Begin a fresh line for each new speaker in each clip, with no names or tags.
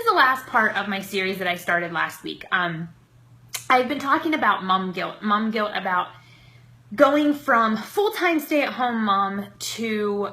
the last part of my series that I started last week. I've been talking about mom guilt about going from full-time stay-at-home mom to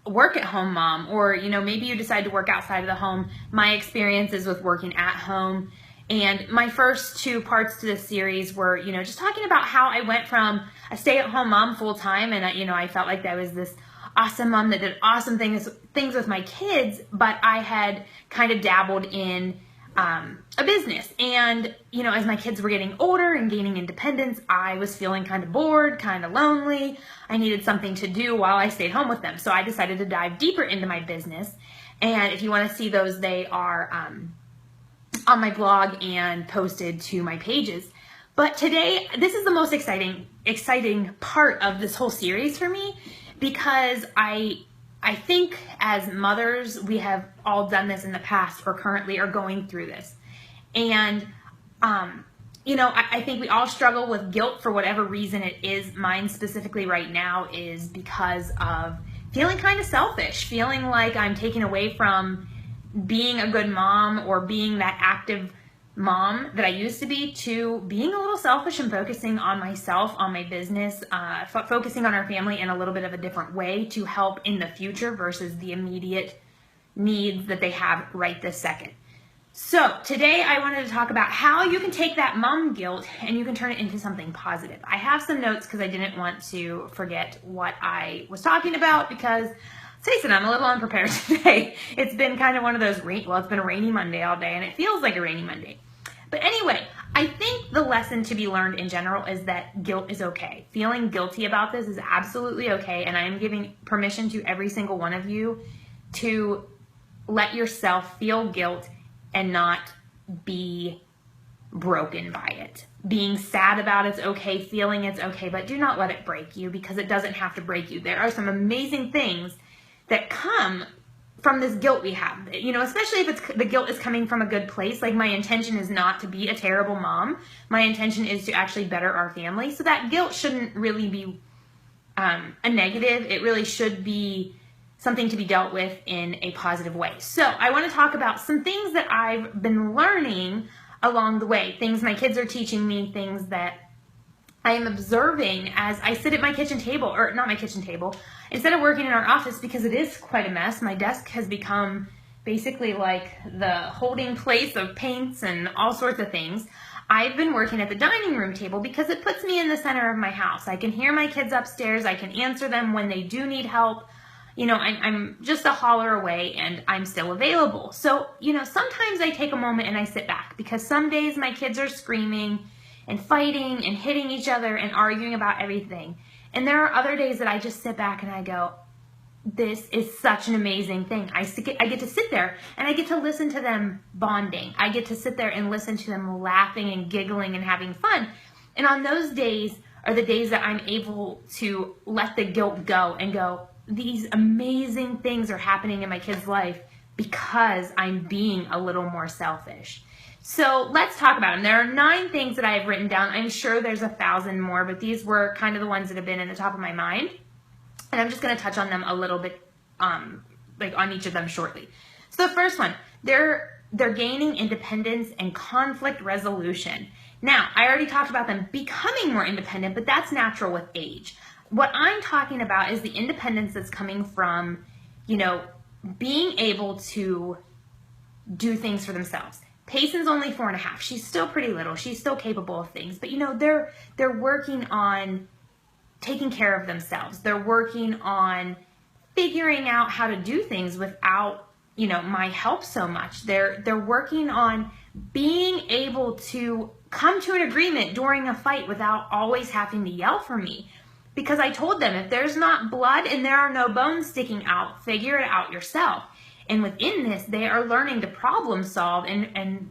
work-at-home mom, or maybe you decide to work outside of the home. My experiences with working at home, and my first two parts to this series were just talking about how I went from a stay-at-home mom full-time, and I felt like I was this awesome mom that did awesome things with my kids, but I had kind of dabbled in a business. And, as my kids were getting older and gaining independence, I was feeling kind of bored, kind of lonely. I needed something to do while I stayed home with them. So I decided to dive deeper into my business. And if you want to see those, they are on my blog and posted to my pages. But today, this is the most exciting part of this whole series for me, because I think as mothers, we have all done this in the past or currently are going through this. And, I think we all struggle with guilt for whatever reason it is. Mine specifically right now is because of feeling kind of selfish, feeling like I'm taken away from being a good mom or being that active mom that I used to be, to being a little selfish and focusing on myself, on my business, focusing on our family in a little bit of a different way to help in the future versus the immediate needs that they have right this second. So today I wanted to talk about how you can take that mom guilt and you can turn it into something positive. I have some notes because I didn't want to forget what I was talking about, because face it, I'm a little unprepared today. It's been kind of one of those it's been a rainy Monday all day, and it feels like a rainy Monday. But anyway, I think the lesson to be learned in general is that guilt is okay. Feeling guilty about this is absolutely okay, and I am giving permission to every single one of you to let yourself feel guilt and not be broken by it. Being sad about it's okay, feeling it's okay, but do not let it break you, because it doesn't have to break you. There are some amazing things that come from this guilt we have, especially if the guilt is coming from a good place. Like, my intention is not to be a terrible mom. My intention is to actually better our family. So that guilt shouldn't really be a negative. It really should be something to be dealt with in a positive way. So I want to talk about some things that I've been learning along the way, things my kids are teaching me, things that I am observing as I sit at my kitchen table, or not my kitchen table, instead of working in our office, because it is quite a mess. My desk has become basically like the holding place of paints and all sorts of things. I've been working at the dining room table because it puts me in the center of my house. I can hear my kids upstairs. I can answer them when they do need help. I'm just a holler away, and I'm still available. So, sometimes I take a moment and I sit back, because some days my kids are screaming and fighting and hitting each other and arguing about everything. And there are other days that I just sit back and I go, this is such an amazing thing. I get to sit there and I get to listen to them bonding. I get to sit there and listen to them laughing and giggling and having fun. And on those days are the days that I'm able to let the guilt go and go, these amazing things are happening in my kid's life because I'm being a little more selfish. So let's talk about them. There are 9 things that I have written down. I'm sure there's 1,000 more, but these were kind of the ones that have been in the top of my mind. And I'm just going to touch on them a little bit, like on each of them shortly. So the first one, they're gaining independence and conflict resolution. Now, I already talked about them becoming more independent, but that's natural with age. What I'm talking about is the independence that's coming from, being able to do things for themselves. Payson's only 4.5. She's still pretty little. She's still capable of things. But, they're working on taking care of themselves. They're working on figuring out how to do things without, my help so much. They're working on being able to come to an agreement during a fight without always having to yell for me. Because I told them, if there's not blood and there are no bones sticking out, figure it out yourself. And within this, they are learning to problem solve and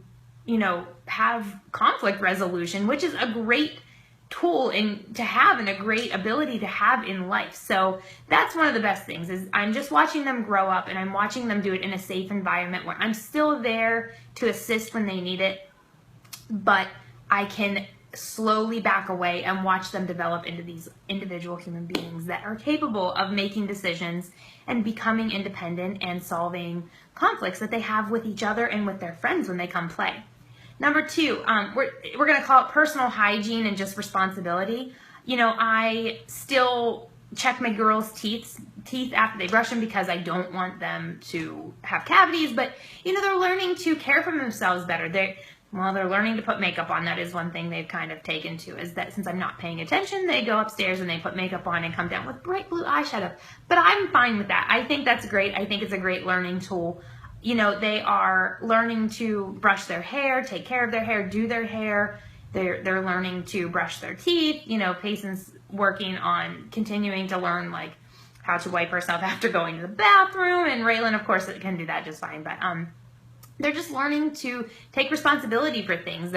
have conflict resolution, which is a great tool to have and a great ability to have in life. So that's one of the best things, is I'm just watching them grow up, and I'm watching them do it in a safe environment where I'm still there to assist when they need it, but I can slowly back away and watch them develop into these individual human beings that are capable of making decisions and becoming independent and solving conflicts that they have with each other and with their friends when they come play. Number 2, we're going to call it personal hygiene and just responsibility. You know, I still check my girls' teeth after they brush them because I don't want them to have cavities, but you know, they're learning to care for themselves better. They're learning to put makeup on. That is one thing they've kind of taken to, is that since I'm not paying attention, they go upstairs and they put makeup on and come down with bright blue eyeshadow. But I'm fine with that. I think that's great. I think it's a great learning tool. You know, they are learning to brush their hair, take care of their hair, do their hair. They're learning to brush their teeth. You know, Payson's working on continuing to learn like how to wipe herself after going to the bathroom, and Raylan, of course, can do that just fine. But they're just learning to take responsibility for things.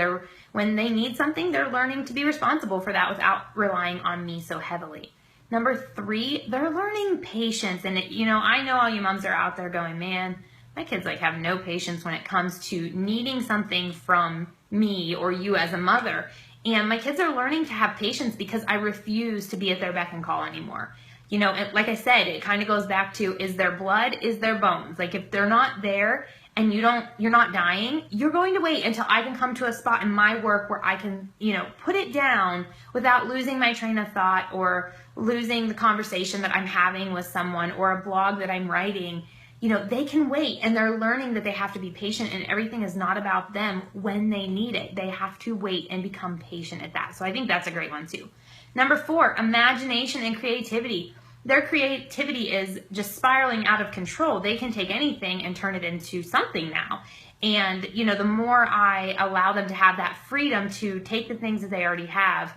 When they need something, they're learning to be responsible for that without relying on me so heavily. Number 3, they're learning patience. And you know, I know all you moms are out there going, man, my kids like have no patience when it comes to needing something from me or you as a mother. And my kids are learning to have patience because I refuse to be at their beck and call anymore. You know, like I said, it kind of goes back to, is there blood? Is there bones? Like if they're not there and you're not dying, you're going to wait until I can come to a spot in my work where I can, you know, put it down without losing my train of thought or losing the conversation that I'm having with someone or a blog that I'm writing. You know, they can wait, and they're learning that they have to be patient, and everything is not about them when they need it. They have to wait and become patient at that. So I think that's a great one too. Number 4, imagination and creativity. Their creativity is just spiraling out of control. They can take anything and turn it into something now. And, you know, the more I allow them to have that freedom to take the things that they already have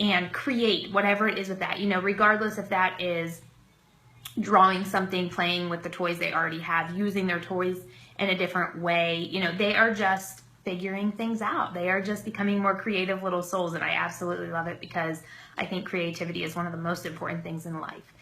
and create whatever it is with that, you know, regardless if that is drawing something, playing with the toys they already have, using their toys in a different way. You know, they are just figuring things out. They are just becoming more creative little souls, and I absolutely love it because I think creativity is one of the most important things in life.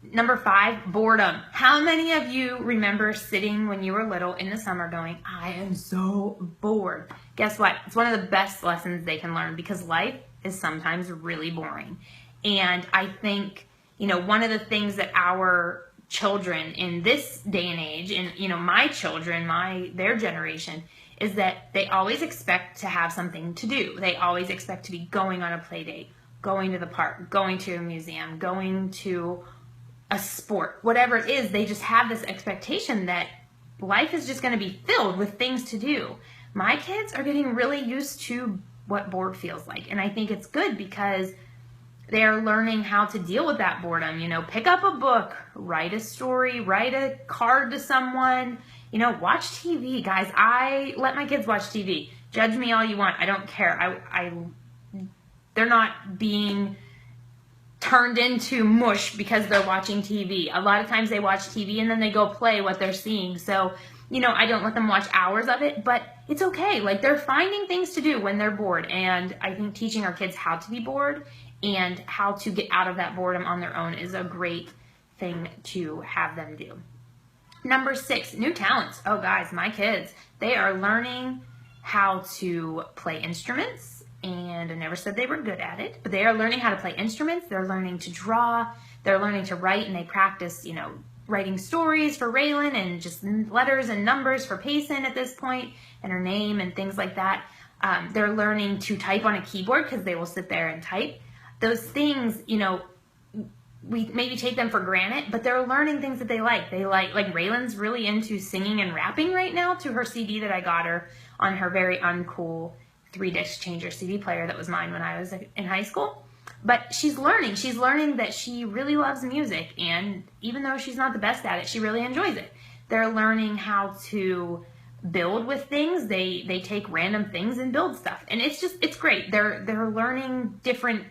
Number 5, boredom. How many of you remember sitting when you were little in the summer going, I am so bored? Guess what? It's one of the best lessons they can learn because life is sometimes really boring. And I think, you know, one of the things that our children in this day and age, and, you know, my children, their generation, is that they always expect to have something to do. They always expect to be going on a play date, going to the park, going to a museum, going to a sport, whatever it is. They just have this expectation that life is just going to be filled with things to do. My kids are getting really used to what bored feels like. And I think it's good because they're learning how to deal with that boredom. You know, pick up a book, write a story, write a card to someone, you know, watch TV. Guys, I let my kids watch TV. Judge me all you want. I don't care. They're not being turned into mush because they're watching TV. A lot of times they watch TV and then they go play what they're seeing. So, you know, I don't let them watch hours of it, but it's okay. Like, they're finding things to do when they're bored. And I think teaching our kids how to be bored and how to get out of that boredom on their own is a great thing to have them do. Number 6, new talents. Oh, guys, my kids, they are learning how to play instruments. And I never said they were good at it, but they are learning how to play instruments. They're learning to draw. They're learning to write, and they practice, you know, writing stories for Raylan and just letters and numbers for Payson at this point, and her name and things like that. They're learning to type on a keyboard because they will sit there and type. Those things, you know, we maybe take them for granted, but they're learning things that they like. They like Raylan's really into singing and rapping right now to her CD that I got her on her very uncool 3-disc changer CD player that was mine when I was in high school. But she's learning that she really loves music, and even though she's not the best at it, she really enjoys it. They're learning how to build with things. They take random things and build stuff, and it's great. They're learning different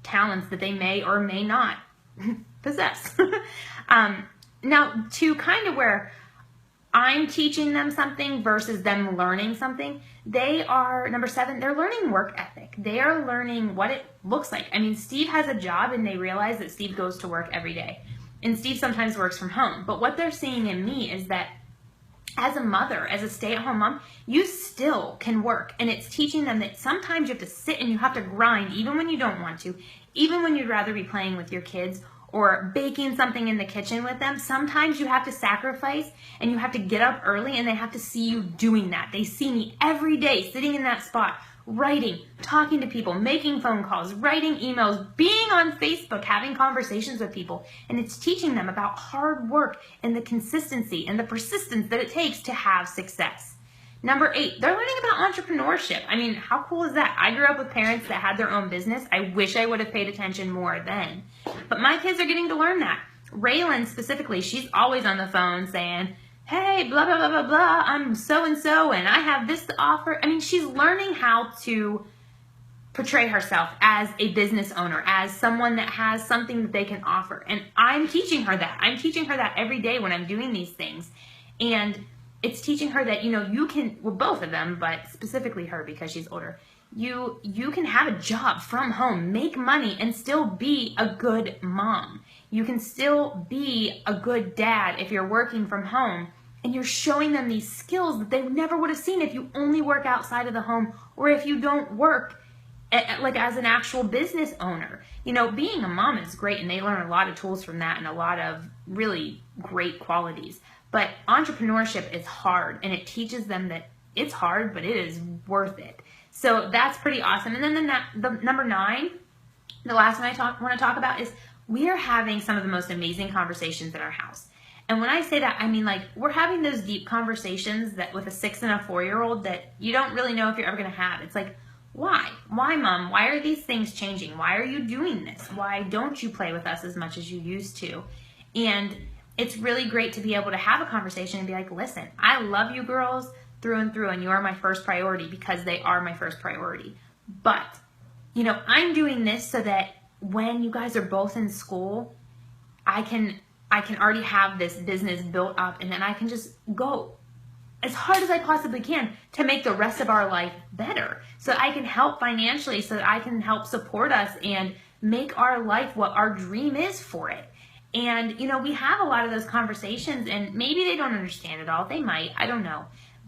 talents that they may or may not possess. Now, to kind of where I'm teaching them something versus them learning something, they are, number 7, they're learning work ethic. They are learning what it looks like. I mean, Steve has a job, and they realize that Steve goes to work every day. And Steve sometimes works from home. But what they're seeing in me is that as a mother, as a stay-at-home mom, you still can work. And it's teaching them that sometimes you have to sit and you have to grind, even when you don't want to, even when you'd rather be playing with your kids or baking something in the kitchen with them. Sometimes you have to sacrifice and you have to get up early, and they have to see you doing that. They see me every day sitting in that spot, writing, talking to people, making phone calls, writing emails, being on Facebook, having conversations with people. And it's teaching them about hard work and the consistency and the persistence that it takes to have success. Number 8, they're learning about entrepreneurship. I mean, how cool is that? I grew up with parents that had their own business. I wish I would have paid attention more then. But my kids are getting to learn that. Raylan specifically, she's always on the phone saying, hey, blah, blah, blah, blah, blah, I'm so-and-so, and I have this to offer. I mean, she's learning how to portray herself as a business owner, as someone that has something that they can offer. And I'm teaching her that. I'm teaching her that every day when I'm doing these things. And it's teaching her that, you know, you can, well, both of them, but specifically her because she's older, you can have a job from home, make money, and still be a good mom. You can still be a good dad if you're working from home, and you're showing them these skills that they never would have seen if you only work outside of the home or if you don't work like as an actual business owner. You know, being a mom is great, and they learn a lot of tools from that and a lot of really great qualities. But entrepreneurship is hard, and it teaches them that it's hard, but it is worth it. So that's pretty awesome. And then the number 9, the last one I want to talk about is we are having some of the most amazing conversations in our house. And when I say that, I mean, like, we're having those deep conversations that with a 6 and a 4-year-old that you don't really know if you're ever going to have. It's like, why? Why, Mom? Why are these things changing? Why are you doing this? Why don't you play with us as much as you used to? And it's really great to be able to have a conversation and be like, listen, I love you girls through and through, and you are my first priority because they are my first priority. But, you know, I'm doing this so that when you guys are both in school, I can already have this business built up, and then I can just go as hard as I possibly can to make the rest of our life better. So I can help financially, so that I can help support us and make our life what our dream is for it. And, you know, we have a lot of those conversations, and maybe they don't understand it all. They might, I don't know.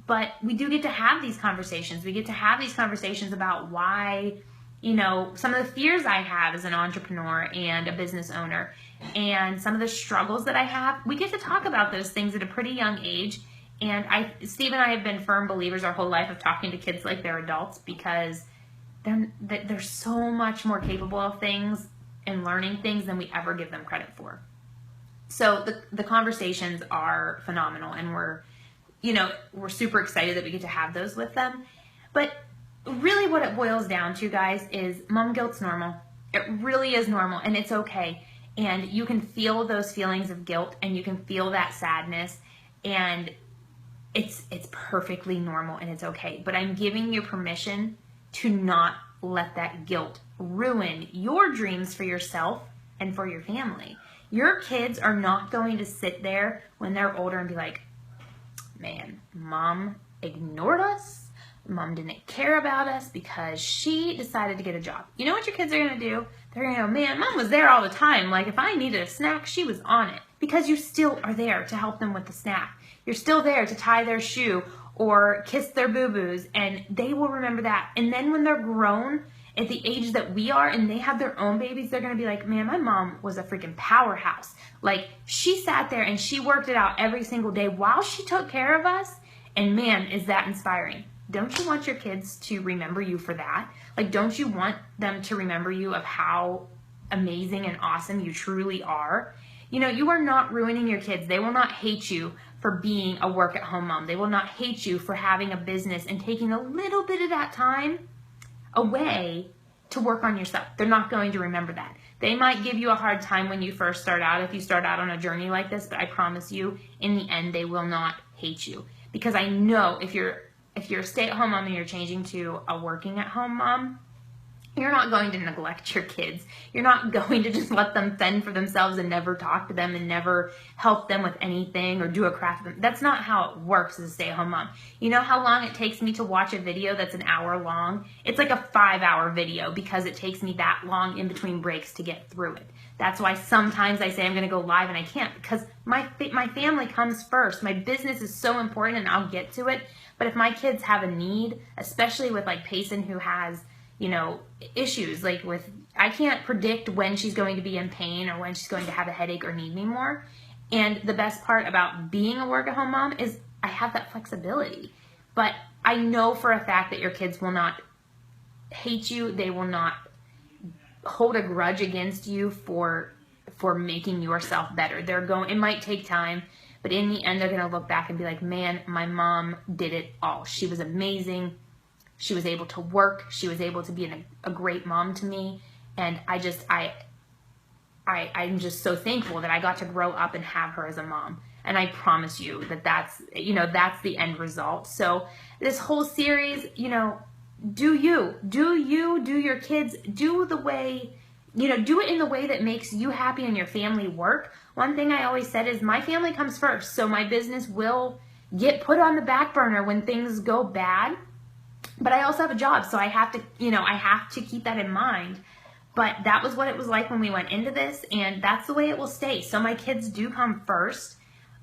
But we do get to have these conversations. We get to have these conversations about why, you know, some of the fears I have as an entrepreneur and a business owner, and some of the struggles that I have. We get to talk about those things at a pretty young age. And Steve and I have been firm believers our whole life of talking to kids like they're adults, because they're so much more capable of things and learning things than we ever give them credit for. So the conversations are phenomenal, and we're super excited that we get to have those with them. But really what it boils down to, guys, is mom guilt's normal. It really is normal, and it's okay. And you can feel those feelings of guilt, and you can feel that sadness, and it's perfectly normal, and it's okay. But I'm giving you permission to not let that guilt ruin your dreams for yourself and for your family. Your kids are not going to sit there when they're older and be like, man, Mom ignored us. Mom didn't care about us because she decided to get a job. You know what your kids are going to do? They're going to go, man, Mom was there all the time. Like, if I needed a snack, she was on it. Because you still are there to help them with the snack. You're still there to tie their shoe or kiss their boo-boos, and they will remember that. And then when they're grown, at the age that we are, and they have their own babies, they're going to be like, man, my mom was a freaking powerhouse. Like, she sat there and she worked it out every single day while she took care of us. And man, is that inspiring. Don't you want your kids to remember you for that? Like, don't you want them to remember you of how amazing and awesome you truly are? You know, you are not ruining your kids. They will not hate you for being a work-at-home mom. They will not hate you for having a business and taking a little bit of that time away to work on yourself. They're not going to remember that. They might give you a hard time when you first start out, if you start out on a journey like this, but I promise you, in the end, they will not hate you. Because I know if you're a stay-at-home mom and you're changing to a working-at-home mom, You're not going to neglect your kids. You're not going to just let them fend for themselves and never talk to them and never help them with anything or do a craft. That's not how it works as a stay-at-home mom. You know how long it takes me to watch a video that's an hour long? It's like a 5-hour video because it takes me that long in between breaks to get through it. That's why sometimes I say I'm going to go live and I can't, because my family comes first. My business is so important and I'll get to it. But if my kids have a need, especially with like Payson, who has, you know, issues like with, I can't predict when she's going to be in pain or when she's going to have a headache or need me more. And the best part about being a work-at-home mom is I have that flexibility. But I know for a fact that your kids will not hate you. They will not hold a grudge against you for making yourself better. It might take time, but in the end, they're going to look back and be like, man, my mom did it all. She was amazing. She was able to work. She was able to be a great mom to me. And I'm just so thankful that I got to grow up and have her as a mom. And I promise you that that's the end result. So this whole series, do your kids, do it in the way that makes you happy and your family work. One thing I always said is my family comes first. So my business will get put on the back burner when things go bad. But I also have a job, so I have to keep that in mind. But that was what it was like when we went into this, and that's the way it will stay. So my kids do come first,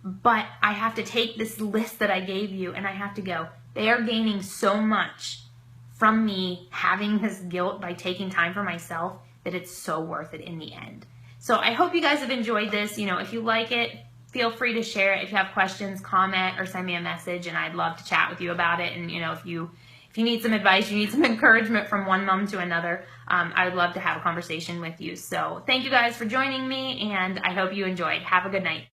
but I have to take this list that I gave you and I have to go, they are gaining so much from me having this guilt by taking time for myself that it's so worth it in the end. So I hope you guys have enjoyed this. If you like it, feel free to share it. If you have questions, comment or send me a message, and I'd love to chat with you about it. And if you need some advice, you need some encouragement from one mom to another, I would love to have a conversation with you. So thank you guys for joining me, and I hope you enjoyed. Have a good night.